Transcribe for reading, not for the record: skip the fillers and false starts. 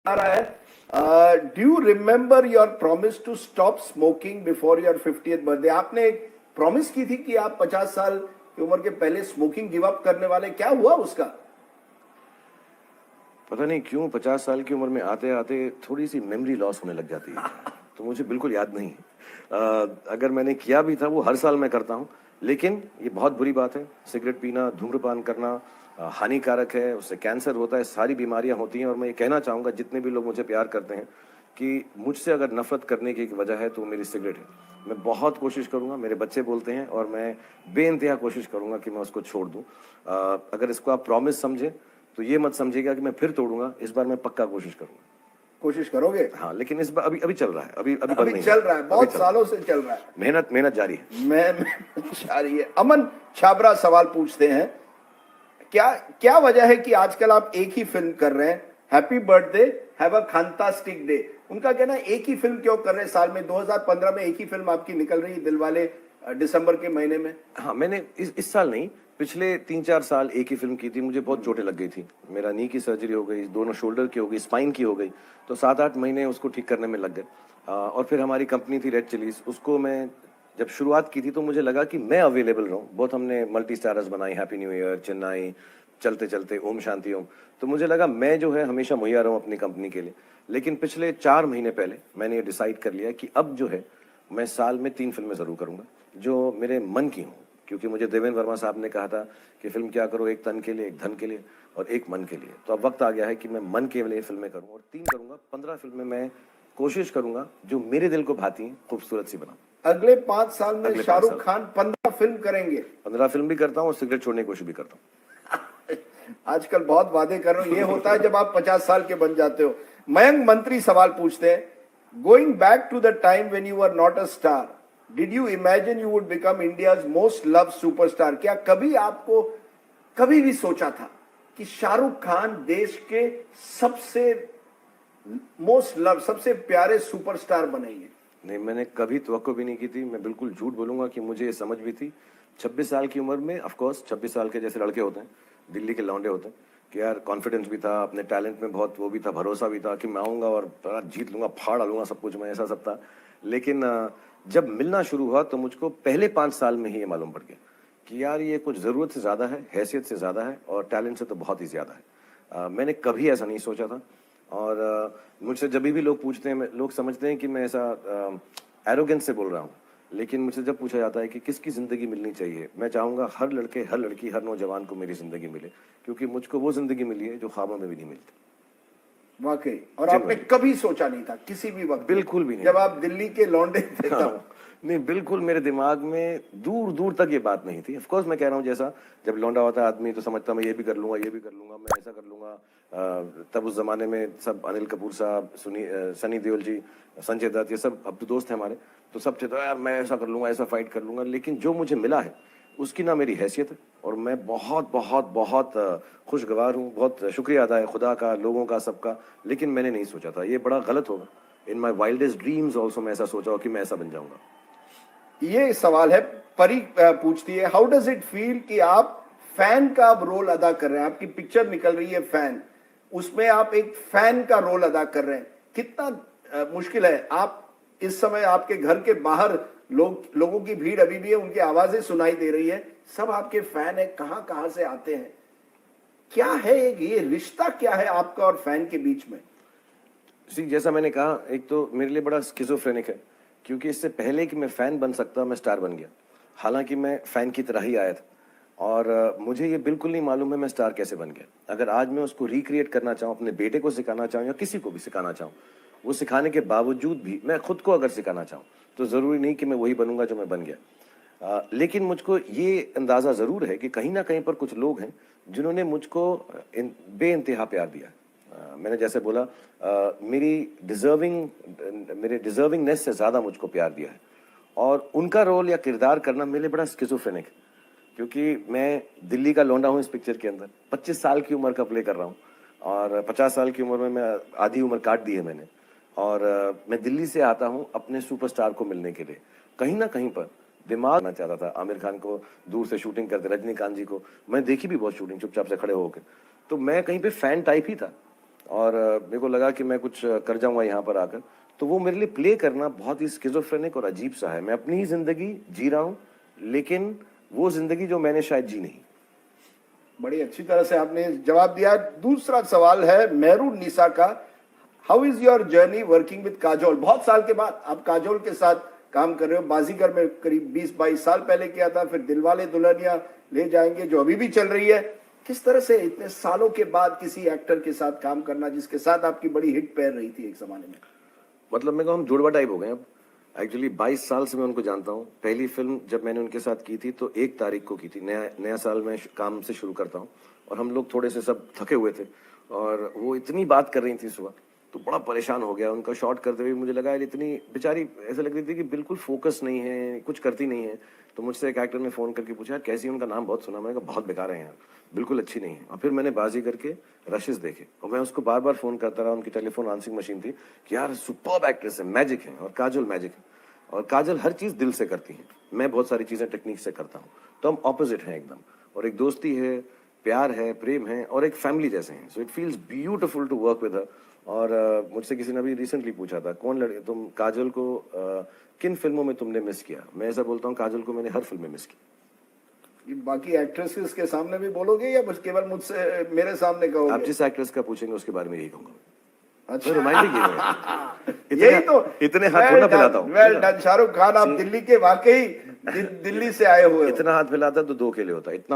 आ रहा है। Do you remember your promise to stop smoking before your 50th birthday? आपने एक प्रॉमिस की थी कि आप 50 साल की उम्र के पहले स्मोकिंग गिव अप करने वाले, क्या हुआ उसका? पता नहीं क्यों 50 साल की उम्र में आते आते थोड़ी सी मेमोरी लॉस होने लग जाती है, तो मुझे बिल्कुल याद नहीं है। अगर मैंने किया भी था वो हर साल मैं करता हूँ, लेकिन ये बहुत बुरी बात है। सिगरेट पीना, धूम्रपान करना हानिकारक है, उससे कैंसर होता है, सारी बीमारियां होती हैं। और मैं ये कहना चाहूँगा जितने भी लोग मुझे प्यार करते हैं कि मुझसे अगर नफरत करने की एक वजह है तो वो मेरी सिगरेट है। मैं बहुत कोशिश करूँगा, मेरे बच्चे बोलते हैं और मैं बेइंतहा कोशिश करूँगा कि मैं उसको छोड़ दूँ। अगर इसको आप प्रॉमिस समझें तो ये मत समझिएगा कि मैं फिर तोड़ूंगा। इस बार मैं पक्का कोशिश करूंगा। कोशिश करोगे? हाँ, लेकिन इस बार अभी अभी चल रहा है, अभी अभी बंद अभी नहीं चल रहा है, बहुत चल सालों से चल रहा है। मेहनत मेहनत जारी है। मैं जारी है। अमन छाबरा सवाल पूछते हैं, क्या क्या वजह है कि आजकल आप एक ही फिल्म कर रहे हैं? Happy birthday, have a fantastic day. उनका कहना है एक ही फिल्म क्यों कर रहे हैं साल में? 2015 में एक ही फिल्म आपकी निकल रही है, दिलवाले, दिसंबर के महीने में। हाँ, मैंने इस साल नहीं, पिछले 3-4 साल एक ही फिल्म की थी। मुझे बहुत चोटें लग गई थी, मेरा नी की सर्जरी हो गई, दोनों शोल्डर की हो गई, स्पाइन की हो गई, तो 7-8 महीने उसको ठीक करने में लग गए। और फिर हमारी कंपनी थी रेड चिलीज, उसको मैं जब शुरुआत की थी तो मुझे लगा कि मैं अवेलेबल रहूं। बहुत हमने मल्टी स्टारर्स बनाई, हैप्पी न्यू ईयर, चेन्नई, चलते चलते, ओम शांति ओम। तो मुझे लगा मैं जो है हमेशा मुहैया रहूं अपनी कंपनी के लिए। लेकिन पिछले 4 महीने पहले मैंने ये डिसाइड कर लिया कि अब जो है मैं साल में 3 फिल्में जरूर करूंगा जो मेरे मन की हों। क्योंकि मुझे देवेंद्र वर्मा साहब ने कहा था कि फिल्म क्या करो, एक तन के लिए, एक धन के लिए और एक मन के लिए। तो अब वक्त आ गया है कि मैं मन के लिए फिल्में करूं और 3 करूंगा। 15 फिल्में मैं कोशिश करूंगा जो मेरे दिल को भाती हैं, खूबसूरत सी बनाऊं। अगले 5 साल में शाहरुख खान 15 फिल्म करेंगे। 15 फिल्म भी करता हूँ और सिगरेट छोड़ने की कोशिश भी करता हूँ। आजकल बहुत वादे कर रहे हो, ये होता है जब आप 50 साल के बन जाते हो। मयंक मंत्री सवाल पूछते हैं, going back to the time when you were not a star, did you imagine you would become India's most love superstar? क्या कभी आपको कभी भी सोचा था कि शाहरुख खान देश के सबसे मोस्ट लव, सबसे प्यारे सुपरस्टार बनेंगे? नहीं, मैंने कभी तवक्को भी नहीं की थी। मैं बिल्कुल झूठ बोलूंगा कि मुझे ये समझ भी थी 26 साल की उम्र में। ऑफ कोर्स 26 साल के जैसे लड़के होते हैं, दिल्ली के लौंडे होते हैं, कि यार कॉन्फिडेंस भी था, अपने टैलेंट में बहुत वो भी था, भरोसा भी था कि मैं आऊँगा और बड़ा जीत लूँगा, फाड़ डालूंगा सब कुछ, मैं ऐसा सब था। लेकिन जब मिलना शुरू हुआ तो मुझको पहले 5 साल में ही ये मालूम पड़ गया कि यार ये कुछ ज़रूरत से ज़्यादा है, हैसियत से ज़्यादा है और टैलेंट से तो बहुत ही ज़्यादा है। मैंने कभी ऐसा नहीं सोचा था। और मुझसे जब भी लोग पूछते हैं, लोग समझते हैं कि मैं ऐसा एरोगेंस से बोल रहा हूँ। लेकिन मुझसे जब पूछा जाता है कि किसकी ज़िंदगी मिलनी चाहिए, मैं चाहूँगा हर लड़के, हर लड़की, हर नौजवान को मेरी ज़िंदगी मिले, क्योंकि मुझको वो ज़िंदगी मिली है जो ख्वाबों में भी नहीं मिलती। वाकई। और आपने कभी सोचा नहीं था किसी भी वक्त? बिल्कुल भी नहीं। जब आप दिल्ली के लौंडे थे तब? नहीं, बिल्कुल मेरे दिमाग में दूर दूर तक ये बात नहीं थी। ऑफ कोर्स मैं कह रहा हूँ, जैसा जब लौंडा होता है आदमी तो समझता मैं ये भी कर लूंगा, ये भी कर लूंगा, मैं ऐसा कर लूंगा। तब उस जमाने में सब अनिल कपूर साहब, सनी देओल जी, संजय दत्त, ये सब अब तो दोस्त हैं हमारे, तो सब चाहते यार मैं ऐसा कर लूंगा, ऐसा फाइट कर लूंगा। लेकिन जो मुझे मिला है उसकी ना मेरी हैसियत है और मैं बहुत बहुत बहुत खुशगवार हूँ। बहुत शुक्रिया अदा है खुदा का, लोगों का, सबका। लेकिन मैंने नहीं सोचा था, ये बड़ा गलत होगा। इन माई वाइल्डेस्ट ड्रीम्स ऑल्सो मैं ऐसा सोचा हो कि मैं ऐसा बन जाऊंगा। ये सवाल है, परी पूछती है, हाउ डज इट फील कि आप फैन का अब रोल अदा कर रहे हैं? आपकी पिक्चर निकल रही है फैन, उसमें आप एक फैन का रोल अदा कर रहे हैं। कितना मुश्किल है? आप इस समय आपके घर के बाहर लोगों की भीड़ अभी भी है, उनकी आवाजें सुनाई दे रही है, सब आपके फैन है, कहां कहां से आते हैं। क्या है ये रिश्ता, क्या है आपका और फैन के बीच में? जैसा मैंने कहा, एक तो मेरे लिए बड़ा स्किज़ोफ्रेनिक है, क्योंकि इससे पहले कि मैं फ़ैन बन सकता मैं स्टार बन गया। हालांकि मैं फ़ैन की तरह ही आया था और मुझे ये बिल्कुल नहीं मालूम है मैं स्टार कैसे बन गया। अगर आज मैं उसको रिक्रिएट करना चाहूँ, अपने बेटे को सिखाना चाहूँ या किसी को भी सिखाना चाहूँ, वो सिखाने के बावजूद भी मैं खुद को अगर सिखाना चाहूँ तो ज़रूरी नहीं कि मैं वही बनूंगा जो मैं बन गया। लेकिन मुझको ये अंदाज़ा ज़रूर है कि कहीं ना कहीं पर कुछ लोग हैं जिन्होंने मुझको बेइंतहा प्यार दिया। मैंने जैसे बोला, मेरे डिजर्विंगनेस से ज़्यादा मुझको प्यार दिया है और उनका रोल या किरदार करना मेरे लिए बड़ा स्किज़ोफ्रेनिक है। क्योंकि मैं दिल्ली का लौंडा हूँ इस पिक्चर के अंदर, 25 साल की उम्र का प्ले कर रहा हूँ और 50 साल की उम्र में मैं आधी उम्र काट दी है मैंने। और मैं दिल्ली से आता हूँ अपने सुपरस्टार को मिलने के लिए। कहीं ना कहीं पर दिमाग ना चाहता था आमिर खान को दूर से शूटिंग करते, रजनीकांत जी को मैं देखी भी बहुत शूटिंग चुपचाप से खड़े होकर, तो मैं कहीं पे फैन टाइप ही था। और मेरे को लगा कि मैं कुछ कर जाऊंगा यहाँ पर आकर। तो वो मेरे लिए प्ले करना बहुत ही स्किज़ोफ्रेनिक और अजीब सा है। मैं अपनी ही जिंदगी जी रहा हूँ, लेकिन वो जिंदगी जो मैंने शायद जी नहीं। बड़ी अच्छी तरह से आपने जवाब दिया। दूसरा सवाल है मेहरून निसा का, how is your journey working with Kajol? बहुत साल के बाद आप काजोल के साथ काम कर रहे हो। बाजीगर में करीब 20-22 साल पहले किया था, फिर दिलवाले दुल्हनिया ले जाएंगे जो अभी भी चल रही है। किस तरह से इतने सालों के बाद किसी एक्टर के साथ काम करना जिसके साथ आपकी बड़ी हिट पैर रही थी एक जमाने में? मतलब मेरे को हम जुड़वा टाइप हो गए अब। एक्चुअली 22 साल से मैं उनको जानता हूँ। पहली फिल्म जब मैंने उनके साथ की थी तो 1 तारीख को की थी। नया साल में काम से शुरू करता हूँ और हम लोग थोड़े से सब थके हुए थे और वो इतनी बात कर रही थी सुबह, तो बड़ा परेशान हो गया। उनका शॉट करते हुए मुझे लगा यार इतनी बेचारी ऐसा लग रही थी कि बिल्कुल फोकस नहीं है, कुछ करती नहीं है। तो मुझसे एक एक्टर ने फ़ोन करके पूछा यार कैसी है, उनका नाम बहुत सुना। मैंने कहा बहुत बेकार है यार, बिल्कुल अच्छी नहीं है। और फिर मैंने बाजी करके रशेस देखे और मैं उसको बार बार फ़ोन करता रहा। उनकी टेलीफोन आंसरिंग मशीन थी कि यार सुपर्ब एक्ट्रेस है, मैजिक है। और काजोल मैजिक है, और काजल हर चीज़ दिल से करती है, मैं बहुत सारी चीज़ें टेक्निक से करता हूँ। तो हम ऑपोजिट हैं एकदम, और एक दोस्ती है, प्यार है, प्रेम है और एक फैमिली जैसे हैं। So it feels beautiful to work with her. और मुझसे किसी ने अभी रिसेंटली पूछा था कौन लड़े तुम काजल को किन फिल्मों में तुमने मिस किया? मैं ऐसा बोलता हूँ काजल को मैंने हर फिल्म में मिस किया। ये बाकी एक्ट्रेसेस के सामने भी बोलोगे या बस केवल मुझसे मेरे सामने कहोगे? आप जिस एक्ट्रेस का पूछेंगे उसके बारे में यही कहूंगा। अच्छा, रोमांटिक यही तो इतने हाथ थोड़ा फैलाता हूँ। वेल डन शाहरुख खान, आप दिल्ली के वाकई दिल्ली से आए हुए हो। इतना हाथ फैलाता तो 2 केले होता, इतना